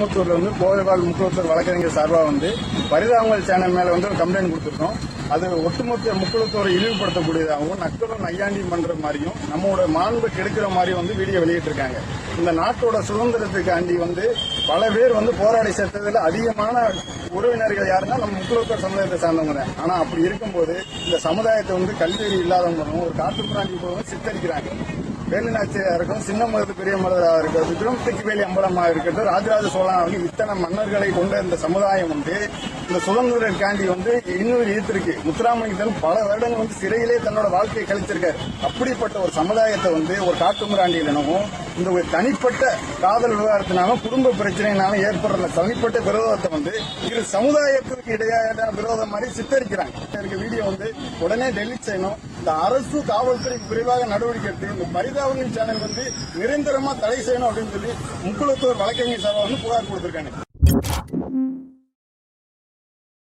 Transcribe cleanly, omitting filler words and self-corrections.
முத்தூர்ல கோவைவால் முக்குளத்தூர் வழக்கறிஞர் சார்பா பரிதாபங்கள் சேனல் மேல ஒரு கம்ப்ளைண்ட் கொடுத்திருக்கோம். அது ஒட்டுமொத்த முக்குளத்தூரை இழிவுபடுத்தக்கூடியதாகவும் நக்கலும் நையாண்டியும் பண்ற மாதிரியும் நம்மளோட மாண்பு கெடுக்கிற மாதிரி வீடியோ வெளியிட்டிருக்காங்க. இந்த நாட்டோட சுதந்திரத்துக்காண்டி பல பேர் போராடி சேர்த்ததுல அதிகமான உறவினர்கள் யாருன்னா நம்ம முக்குளத்தூர் சமுதாயத்தை சார்ந்தவங்க தான். ஆனா அப்படி இருக்கும்போது இந்த சமுதாயத்தை கல்வியறி இல்லாதவங்களும் ஒரு காட்டுப்பிராண்டி போதும் சித்தரிக்கிறாங்க. வேலுநாச்சியா இருக்கட்டும், சின்ன மருது பெரிய மருதாக இருக்கட்டும், திருமத்திக்கு வேலி அம்பலமாக இருக்கட்டும், ராஜராஜ சோழன் இத்தனை மன்னர்களை கொண்ட இந்த சமுதாயம் இந்த சுதந்திரக்காண்டி இன்னொரு ஈர்த்திருக்கு. முத்துராமலிங்கத்தன் பல வருடங்கள் சிறையிலே தன்னோட வாழ்க்கையை கழிச்சிருக்காரு. அப்படிப்பட்ட ஒரு சமுதாயத்தை ஒரு காட்டுமிராண்டியிலும் இந்த ஒரு தனிப்பட்ட காதல் விவகாரத்தினாலும் குடும்ப பிரச்சனைனாலும் ஏற்படுற தனிப்பட்ட விரோதத்தை இரு சமுதாயத்திற்கு இடையான விரோதம் மாதிரி சித்தரிக்கிறாங்க. வீடியோ உடனே டெலிட் செய்யணும். இந்த அரசு காவல்துறைக்கு விரைவாக நடவடிக்கை எடுத்து இந்த பரிதாபங்கள் சேனல் நிரந்தரமா தடை செய்யணும் அப்படின்னு சொல்லி முக்குளத்தூர் வழக்கறிஞர் சார்பாக புகார் கொடுத்திருக்காங்க.